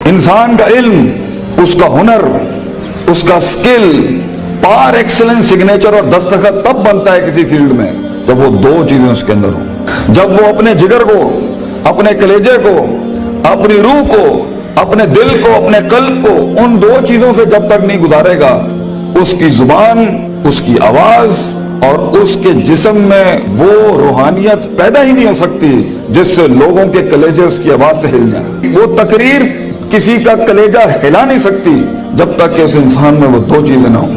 انسان کا علم، اس کا ہنر، اس کا سکل پار ایکسلنس سگنیچر اور دستخط تب بنتا ہے کسی فیلڈ میں جب وہ دو چیزیں اس کے اندر ہوں. جب وہ اپنے جگر کو، اپنے کلیجے کو، اپنی روح کو، اپنے دل کو، اپنے قلب کو ان دو چیزوں سے جب تک نہیں گزارے گا، اس کی زبان، اس کی آواز اور اس کے جسم میں وہ روحانیت پیدا ہی نہیں ہو سکتی جس سے لوگوں کے کلیجے اس کی آواز سے ہل جائیں. وہ تقریر کسی کا کلیجہ ہلا نہیں سکتی جب تک کہ اس انسان میں وہ دو چیزیں نہ ہوں.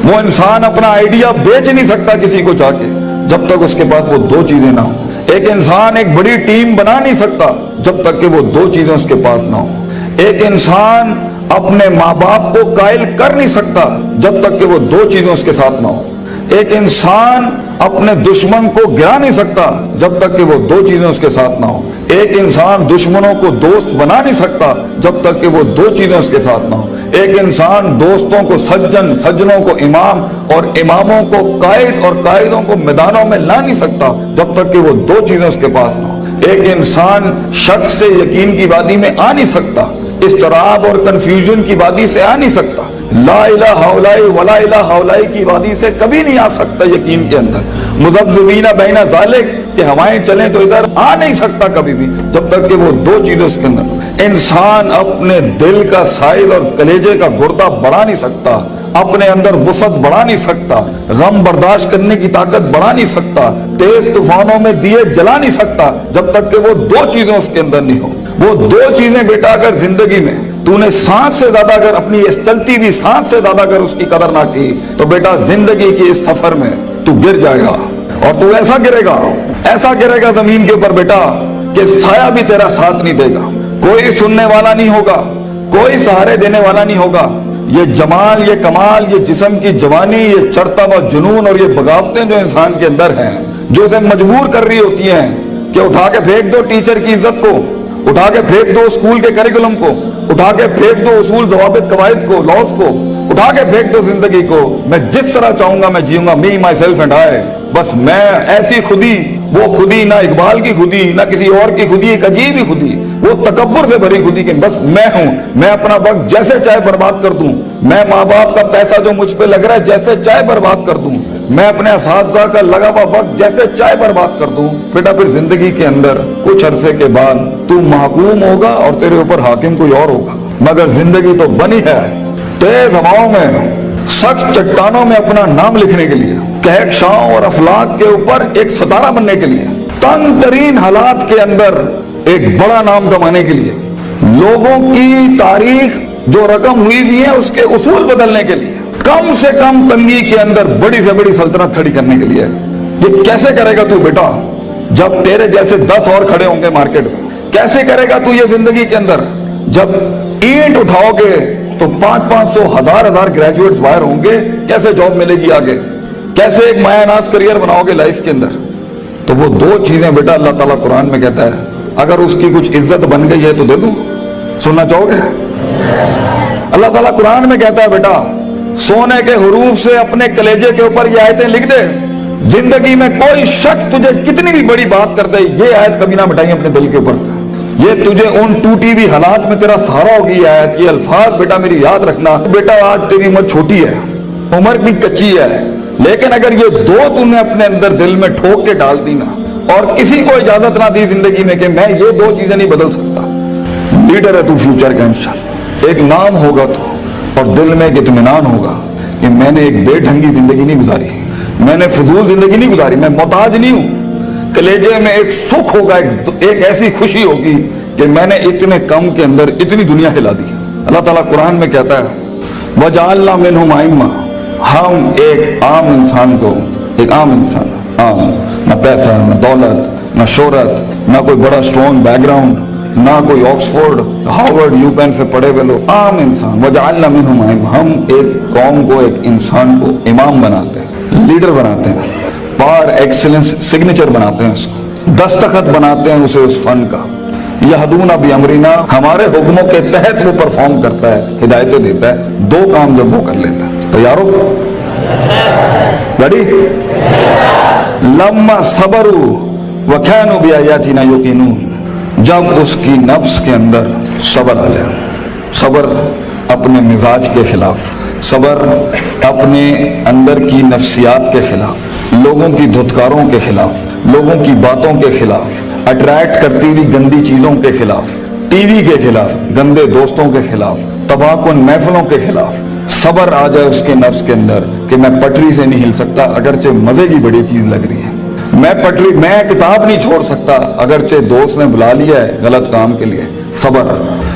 وہ انسان اپنا آئیڈیا بیچ نہیں سکتا کسی کو چاہ کے جب تک اس کے پاس وہ دو چیزیں نہ ہوں. ایک انسان ایک بڑی ٹیم بنا نہیں سکتا جب تک کہ وہ دو چیزیں اس کے پاس نہ ہوں. ایک انسان اپنے ماں باپ کو قائل کر نہیں سکتا جب تک کہ وہ دو چیزیں اس کے ساتھ نہ ہوں. ایک انسان اپنے دشمن کو گرا نہیں سکتا جب تک کہ وہ دو چیزیں اس کے ساتھ نہ ہوں. ایک انسان دشمنوں کو دوست بنا نہیں سکتا جب تک کہ وہ دو چیزیں اس کے ساتھ نہ ہوں. ایک انسان دوستوں کو سجن، سجنوں کو امام اور اماموں کو قائد اور قائدوں کو میدانوں میں لا نہیں سکتا جب تک کہ وہ دو چیزیں اس کے پاس نہ ہوں. ایک انسان شک سے یقین کی وادی میں آ نہیں سکتا، اضطراب اور کنفیوژن کی وادی سے آ نہیں سکتا، لا الہ ہؤلاء ولا الہ ہؤلاء کی وادی سے کبھی نہیں آ سکتا یقین کے اندر. مذبذبین بین ذالک کہ ہوائیں چلیں تو ادھر آ نہیں سکتا کبھی بھی جب تک کہ وہ دو چیزیں اس کے اندر. انسان اپنے دل کا سائز اور کلیجے کا گردہ بڑھا نہیں سکتا، اپنے اندر وسعت بڑھا نہیں سکتا، غم برداشت کرنے کی طاقت بڑھا نہیں سکتا، تیز طوفانوں میں دیے جلا نہیں سکتا جب تک کہ وہ دو چیزیں اس کے اندر نہیں ہو. وہ دو چیزیں بیٹا اگر زندگی میں تو نے سانس سے زیادہ اگر اپنی اس چلتی ہوئی سانس سے زیادہ اگر اس کی قدر نہ کی تو بیٹا زندگی کی اس سفر میں تو گر جائے گا. اور تو ایسا گرے گا زمین کے اوپر بیٹا کہ سایہ بھی تیرا ساتھ نہیں دے گا، کوئی سننے والا نہیں ہوگا، کوئی سہارے دینے والا نہیں ہوگا. یہ جمال، یہ کمال، یہ جسم کی جوانی، یہ چڑھتا ہوا جنون اور یہ بغاوتیں جو انسان کے اندر ہیں جو اسے مجبور کر رہی ہوتی ہیں کہ اٹھا کے پھینک دو ٹیچر کی عزت کو، اٹھا کے پھینک دو اسکول کے کریکولم کو، اٹھا کے پھینک دو اصول ضوابط قواعد کو، لاز کو، اٹھا کے پھینک دو زندگی کو. میں جس طرح چاہوں گا میں جیوں گا، می مائی سیلف اینڈ آئی. بس میں ایسی خودی، وہ خودی نہ اقبال کی خودی نہ کسی اور کی خودی، ایک عجیب ہی خودی، وہ تکبر سے بھری خودی کہ بس میں ہوں، میں اپنا وقت جیسے چاہے برباد کر دوں، میں ماں باپ کا پیسہ جو مجھ پہ لگ رہا ہے جیسے چاہے برباد کر دوں، میں اپنے اساتذہ کا لگا ہوا وقت جیسے چاہے برباد کر دوں. بیٹا پھر زندگی کے اندر کچھ عرصے کے بعد تو محکوم ہوگا اور تیرے اوپر حاکم کوئی اور ہوگا. مگر زندگی تو بنی ہے تیز ہواؤں میں، سخت چٹانوں میں اپنا نام لکھنے کے لیے، کہکشاؤں اور افلاک کے اوپر ایک ستارہ بننے کے لیے، تنگ ترین حالات کے اندر ایک بڑا نام کمانے کے لیے، لوگوں کی تاریخ جو رقم ہوئی ہوئی ہے اس کے اصول بدلنے کے لیے، کم سے کم تنگی کے اندر بڑی سے بڑی سلطنت کھڑی کرنے کے لیے. یہ کیسے کرے گا تو بیٹا جب تیرے جیسے 10 اور کھڑے ہوں گے مارکیٹ میں؟ کیسے کرے گا تو یہ زندگی کے اندر جب اینٹ اٹھاؤ گے تو 500 1000 گریجویٹس باہر ہوں گے؟ کیسے جاب ملے گی آگے؟ کیسے ایک مایہ ناز کریئر بناؤ گے لائف کے اندر؟ تو وہ دو چیزیں بیٹا اللہ تعالیٰ قرآن میں کہتا ہے اگر اس کی کچھ عزت بن گئی ہے تو دے دوں. سننا چاہو گے؟ اللہ تعالیٰ قرآن میں کہتا ہے بیٹا سونے کے حروف سے اپنے کلیجے کے اوپر یہ آیتیں لکھ دے، زندگی میں کوئی شخص تجھے کتنی بھی بڑی بات کر دے یہ آیت کبھی نہ مٹائیں اپنے دل کے اوپر سے. یہ تجھے ان ٹوٹی ہوئی حالات میں تیرا سہارا ہوگی یہ آیت. یہ الفاظ بیٹا میری یاد رکھنا. بیٹا آج تیری عمر چھوٹی ہے، عمر بھی کچی ہے، لیکن اگر یہ دو تم نے اپنے اندر دل میں ٹھوک کے ڈال دی نا اور کسی کو اجازت نہ دی زندگی میں کہ میں یہ دو چیزیں نہیں بدل سکتا، لیڈر ہے تو فیوچر کا انشاءاللہ. ایک نام ہوگا تو اور دل میں ایک اطمینان ہوگا کہ میں نے ایک بے ڈھنگی زندگی نہیں گزاری، میں نے فضول زندگی نہیں گزاری، میں محتاج نہیں ہوں. کلیجے میں ایک سکھ ہوگا، ایک ایسی خوشی ہوگی کہ میں نے اتنے کم کے اندر اتنی دنیا ہلا دی. اللہ تعالیٰ قرآن میں کہتا ہے وَجَعَلْنَا مِنْهُمْ أَئِمَّةً، ہم ایک عام انسان کو، ایک عام انسان، عام، نہ پیسہ نہ دولت نہ شہرت نہ کوئی بڑا اسٹرانگ بیک گراؤنڈ نہ کوئی آکسفورڈ ہارورڈ یو پین سے پڑھے ہوئے لوگ، عام انسان. وَجَعَلْنَا مِنْهُمْ أَئِمَّةً، ہم ایک قوم کو، ایک انسان کو امام بناتے ہیں، لیڈر بناتے ہیں، پار ایکسلنس سگنیچر بناتے ہیں، اس کو دستخط بناتے ہیں اسے اس فن کا. یہدون بامرنا، ہمارے حکموں کے تحت وہ پرفارم کرتا ہے، ہدایتیں دیتا ہے. دو کام جب وہ کر لیتا ہے تیارو ریڈی. لما صبروا وكانوا بآياتنا يوقنون، جب اس کی نفس کے اندر صبر آ جائے، صبر اپنے مزاج کے خلاف، صبر اپنے اندر کی نفسیات کے خلاف، لوگوں کی دھتکاروں کے خلاف، لوگوں کی باتوں کے خلاف، اٹریکٹ کرتی ہوئی گندی چیزوں کے خلاف، ٹی وی کے خلاف، گندے دوستوں کے خلاف، تباہ کن محفلوں کے خلاف صبر آ جائے اس کے نفس کے اندر کہ میں پٹری سے نہیں ہل سکتا اگرچہ مزے کی بڑی چیز لگ رہی ہے، میں کتاب نہیں چھوڑ سکتا اگرچہ دوست نے بلا لیا ہے غلط کام کے لیے، صبر،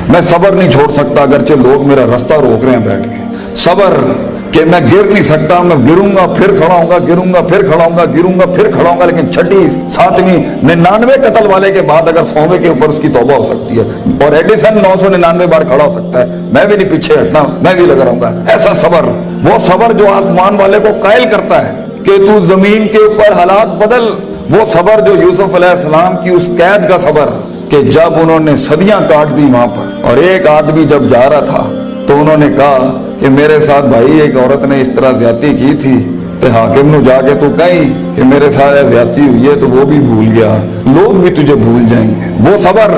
میں صبر نہیں چھوڑ سکتا اگرچہ لوگ میرا رستہ روک رہے ہیں بیٹھ کے، صبر کہ میں گر نہیں سکتا، میں گروں گا پھر کھڑا ہوں گا، گروں گا پھر کھڑا ہوں گا، گروں گا پھر کھڑا ہوں گا، لیکن چھٹی 7ویں 99 قتل والے کے بعد اگر 100ویں کے اوپر اس کی توبہ ہو سکتی ہے اور ایڈیسن 999 بار کھڑا ہو سکتا ہے، میں بھی نہیں پیچھے ہٹنا، میں بھی لگا رہوں گا۔ ایسا صبر، وہ صبر جو آسمان والے کو قائل کرتا ہے کہ تو زمین کے اوپر حالات بدل، وہ صبر جو یوسف علیہ السلام کی اس قید کا صبر کہ جب انہوں نے صدیاں کاٹ دی وہاں پر اور ایک آدمی جب جا رہا تھا تو انہوں نے کہا کہ میرے ساتھ بھائی ایک عورت نے اس طرح زیادتی کی تھی، تو حاکم نو جا کے تو کہیں کہ میرے ساتھ زیادتی ہوئی ہے تو وہ بھی بھول گیا، لوگ بھی تجھے بھول جائیں گے۔ وہ صبر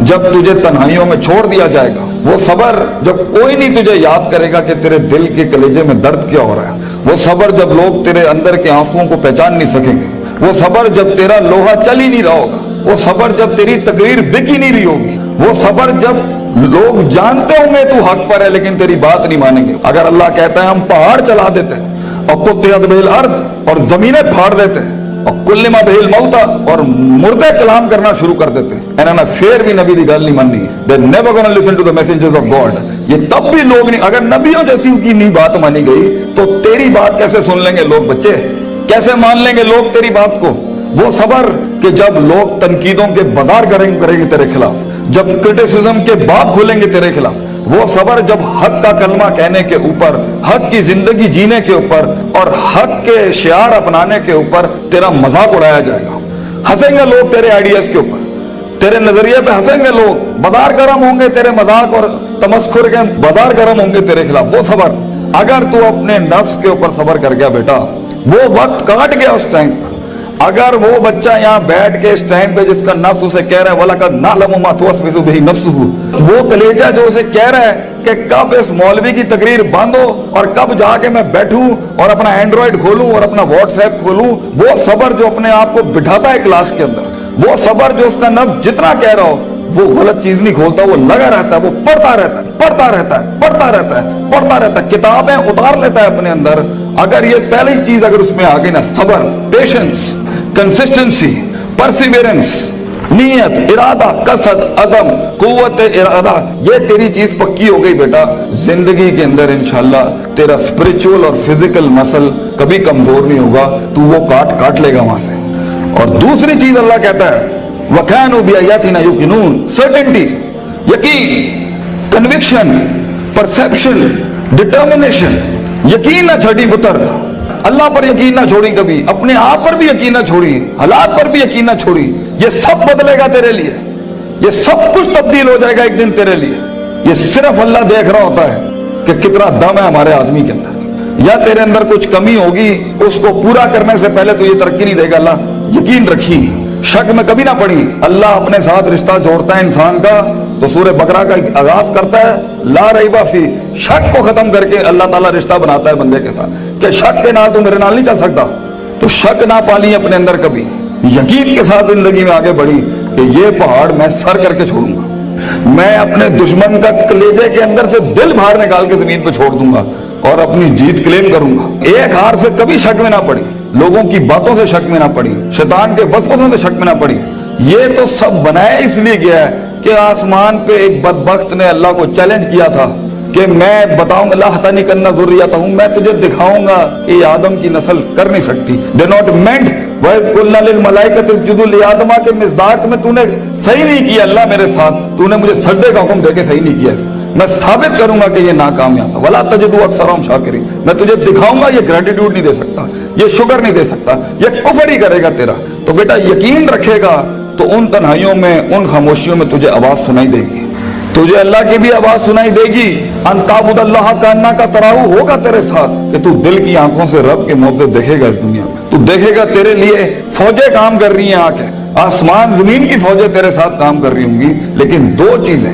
جب تجھے تنہائیوں میں چھوڑ دیا جائے گا، وہ صبر جب کوئی نہیں تجھے یاد کرے گا کہ تیرے دل کے کلیجے میں درد کیا ہو رہا ہے، وہ صبر جب لوگ تیرے اندر کے آنسوؤں کو پہچان نہیں سکیں گے، وہ صبر جب تیرا لوہا چل ہی نہیں رہا ہوگا، وہ صبر جب تیری تقریر بک ہی نہیں رہی ہوگی، وہ صبر جب لوگ جانتے ہوں گے تو حق پر ہے لیکن تیری بات نہیں مانیں گے۔ اگر اللہ کہتا ہے ہم پہاڑ چلا دیتے ہیں اور قطعت بہ الارض اور زمینیں پھاڑ دیتے ہیں اور کلم بہ الموتى اور مردے کلام کرنا شروع کر دیتے ہیں، انہوں نے پھر بھی نبی دی گل نہیں ماننی، they never gonna listen to the messengers of God۔ یہ تب بھی لوگ نہیں، اگر نبیوں جیسی کی نہیں بات مانی گئی تو تیری بات کیسے سن لیں گے لوگ؟ بچے کیسے مان لیں گے لوگ تیری بات کو؟ وہ صبر کہ جب لوگ تنقیدوں کے بازار کریں گے تیرے خلاف، جب کرٹیسزم کے باب کھولیں گے تیرے خلاف، وہ صبر جب حق کا کلمہ کہنے کے اوپر، حق کی زندگی جینے کے اوپر اور حق کے شعار اپنانے کے اوپر تیرا مذاق اڑایا جائے گا، ہنسیں گے لوگ تیرے آئیڈیاز کے اوپر، تیرے نظریے پہ ہنسیں گے لوگ، بازار گرم ہوں گے تیرے مذاق اور تمسخر کے بازار گرم ہوں گے تیرے خلاف۔ وہ صبر اگر تو اپنے نفس کے اوپر صبر کر گیا بیٹا، وہ وقت کاٹ گیا اس ٹائم پر، اگر وہ بچہ یہاں بیٹھ کے اس ٹائم پہ جس کا نفس اسے کہہ رہا ہے وَلَقَدْ نَعْلَمُ مَا تُوَسْوِسُ بِهِ نَفْسُهُ، وہ کلیجہ جو اسے کہہ رہا ہے کہ کب اس مولوی کی تقریر بند ہو اور کب جا کے میں بیٹھوں اور اپنا اینڈرائیڈ کھولوں اور اپنا واٹس ایپ کھولوں، وہ صبر جو اپنے آپ کو بٹھاتا ہے کلاس کے اندر، وہ صبر جو اس کا نفس جتنا کہہ رہا ہو وہ غلط چیز نہیں کھولتا، وہ لگا رہتا ہے، وہ پڑھتا رہتا ہے، پڑھتا رہتا ہے، پڑھتا رہتا ہے، پڑھتا رہتا ہے، کتابیں اتار لیتا ہے اپنے اندر۔ اگر یہ پہلی چیز اگر اس میں آ گئی نا، صبر، پیشنس، کنسسٹنسی، پرسیویرنس، نیت، ارادہ، قصد، عزم، قوت ارادہ، یہ تیری چیز پکی ہو گئی بیٹا، زندگی کے اندر انشاءاللہ تیرا اسپرچول اور فزیکل مسل کبھی کمزور نہیں ہوگا، تو وہ کاٹ لے گا وہاں سے۔ اور دوسری چیز اللہ کہتا ہے وَكَانُوا بِآيَاتِنَا يُوقِنُونَ، سرٹنٹی، یقین، کنوکشن، پرسیپشن، ڈٹرمنیشن، یقین نہ چھٹی پتر، اللہ پر یقین نہ چھوڑی کبھی، اپنے آپ پر بھی یقین نہ چھوڑی، حالات پر بھی یقین نہ چھوڑی، یہ سب بدلے گا تیرے لیے، یہ سب کچھ تبدیل ہو جائے گا ایک دن تیرے لیے۔ یہ صرف اللہ دیکھ رہا ہوتا ہے کہ کتنا دم ہے ہمارے آدمی کے اندر، یا تیرے اندر کچھ کمی ہوگی، اس کو پورا کرنے سے پہلے تو یہ ترقی نہیں دے گا اللہ۔ یقین رکھی، شک میں کبھی نہ پڑی، اللہ اپنے ساتھ رشتہ جوڑتا ہے انسان کا تو سورہ بقرہ کا آغاز کرتا ہے لا ریب فی، شک کو ختم کر کے اللہ تعالیٰ رشتہ بناتا ہے بندے کے ساتھ کہ شک کے نال تو میرے نال نہیں چل سکتا، تو شک نہ پالی اپنے اندر کبھی، یقین کے ساتھ زندگی میں آگے بڑھی کہ یہ پہاڑ میں سر کر کے چھوڑوں گا، میں اپنے دشمن کا کلیجے کے اندر سے دل باہر نکال کے زمین پہ چھوڑ دوں گا اور اپنی جیت کلیم کروں گا۔ ایک ہار سے کبھی شک میں نہ پڑی، لوگوں کی باتوں سے شک میں نہ پڑی، شیطان کے وسوسوں سے شک میں نہ پڑی۔ یہ تو سب بنایا اس لیے گیا ہے کہ آسمان پہ ایک بدبخت نے اللہ کو چیلنج کیا تھا کہ میں بتاؤں گا لَأَحْتَنِكَنَّ ذُرِّيَّتَهُ، میں تجھے دکھاؤں گا کہ یہ آدم کی نسل کر نہیں سکتی۔ They not meant وَإِذْ قُلْنَا لِلْمَلَائِكَةِ اسْجُدُوا لِآدَمَ کے مصداق میں تو نے صحیح نہیں کیا اللہ میرے ساتھ، تو نے مجھے سجدے کا حکم دے کے صحیح نہیں کیا، میں ثابت کروں گا کہ یہ ناکامیاب ہے۔ وَلَا تَجِدُ أَكْثَرَهُمْ شَاكِرِينَ، میں تجھے دکھاؤں گا یہ گریٹیٹیوڈ نہیں دے سکتا، یہ شکر نہیں دے سکتا، یہ کفر ہی کرے گا تیرا۔ تو بیٹا یقین رکھے گا تو ان تنہائیوں میں، ان خاموشیوں میں تجھے آواز سنائی دے گی، تجھے اللہ کی بھی آواز سنائی دے گی، ان تعبد اللہ کانک تراہ، ہوگا تیرے ساتھ کہ تو دل کی آنکھوں سے رب کے موضوع دیکھے گا اس دنیا میں، تو دیکھے گا تیرے لیے فوجیں کام کر رہی ہیں، آ کے آسمان زمین کی فوجیں تیرے ساتھ کام کر رہی ہوں گی، لیکن دو چیزیں،